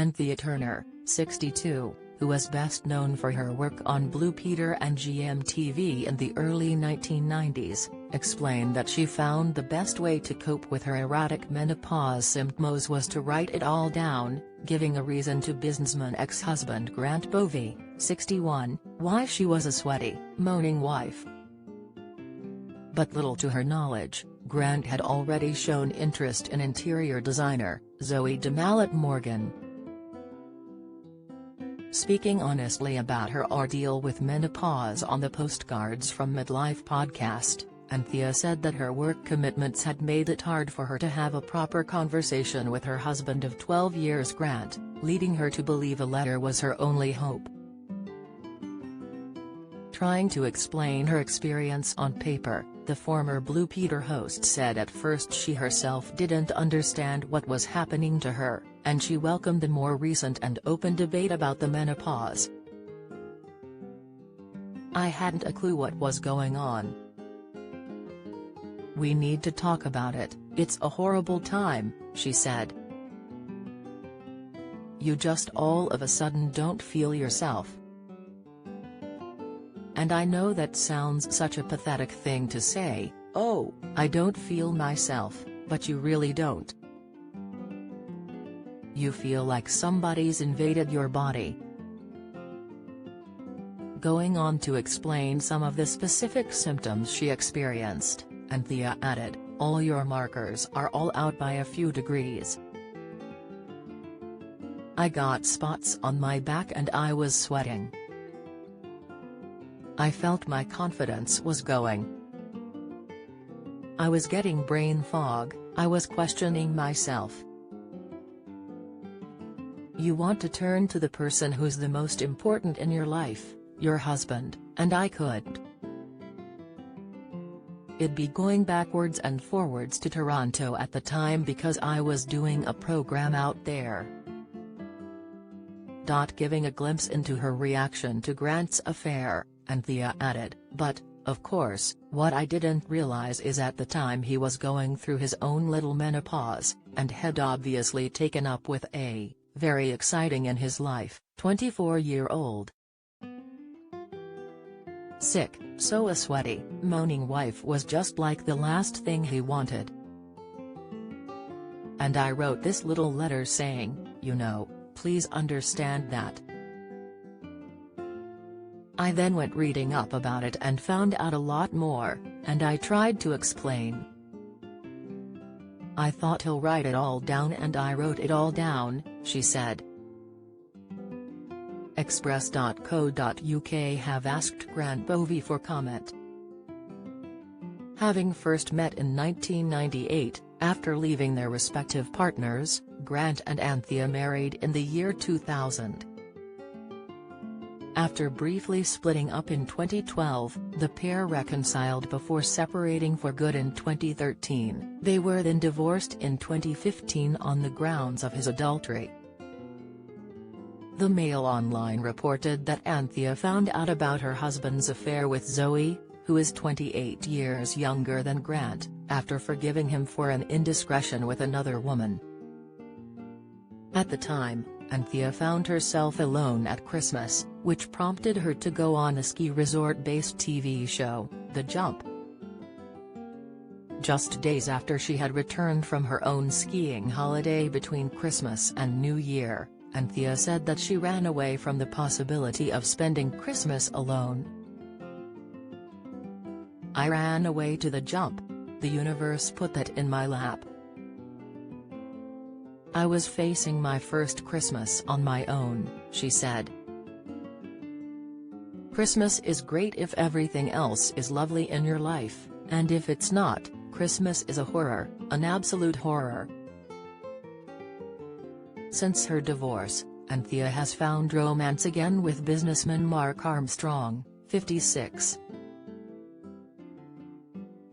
Anthea Turner, 62, who was best known for her work on Blue Peter and GMTV in the early 1990s, explained that she found the best way to cope with her erratic menopause symptoms was to write it all down, giving a reason to businessman ex-husband Grant Bovey, 61, why she was a sweaty, moaning wife. But little to her knowledge, Grant had already shown interest in interior designer, Zoe DeMallet Morgan. Speaking honestly about her ordeal with menopause on the Postcards from Midlife podcast, Anthea said that her work commitments had made it hard for her to have a proper conversation with her husband of 12 years Grant, leading her to believe a letter was her only hope. Trying to explain her experience on paper, the former Blue Peter host said at first she herself didn't understand what was happening to her, and she welcomed the more recent and open debate about the menopause. "I hadn't a clue what was going on. We need to talk about it, it's a horrible time," she said. "You just all of a sudden don't feel yourself. And I know that sounds such a pathetic thing to say, oh, I don't feel myself, but you really don't. You feel like somebody's invaded your body." Going on to explain some of the specific symptoms she experienced, Anthea added, "All your markers are all out by a few degrees. I got spots on my back and I was sweating. I felt my confidence was going. I was getting brain fog, I was questioning myself. You want to turn to the person who's the most important in your life, your husband, and I couldn't. It'd be going backwards and forwards to Toronto at the time because I was doing a program out there." Giving a glimpse into her reaction to Grant's affair, Anthea added, "But, of course, what I didn't realize is at the time he was going through his own little menopause, and had obviously taken up with a, very exciting in his life, 24-year-old. Sick, so a sweaty, moaning wife was just like the last thing he wanted. And I wrote this little letter saying, you know, please understand that. I then went reading up about it and found out a lot more, and I tried to explain. I thought he'll write it all down and I wrote it all down," she said. Express.co.uk have asked Grant Bovey for comment. Having first met in 1998, after leaving their respective partners, Grant and Anthea married in the year 2000. After briefly splitting up in 2012, the pair reconciled before separating for good in 2013. They were then divorced in 2015 on the grounds of his adultery. The Mail Online reported that Anthea found out about her husband's affair with Zoe, who is 28 years younger than Grant, after forgiving him for an indiscretion with another woman. At the time, Anthea found herself alone at Christmas, which prompted her to go on a ski resort-based TV show, The Jump. Just days after she had returned from her own skiing holiday between Christmas and New Year, Anthea said that she ran away from the possibility of spending Christmas alone. I ran away to the jump. The universe put that in my lap. I was facing my first Christmas on my own, she said. Christmas is great if everything else is lovely in your life, and if it's not, Christmas is a horror, an absolute horror. Since her divorce, Anthea has found romance again with businessman Mark Armstrong, 56.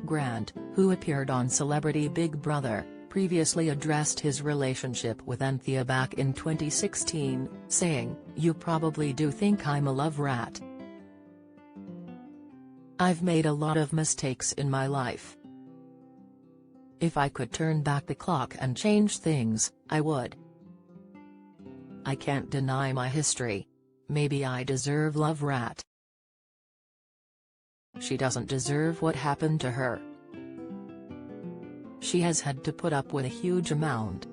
Grant, who appeared on Celebrity Big Brother, previously addressed his relationship with Anthea back in 2016, saying, "You probably do think I'm a love rat. I've made a lot of mistakes in my life. If I could turn back the clock and change things, I would. I can't deny my history. Maybe I deserve love rat. She doesn't deserve what happened to her. She has had to put up with a huge amount.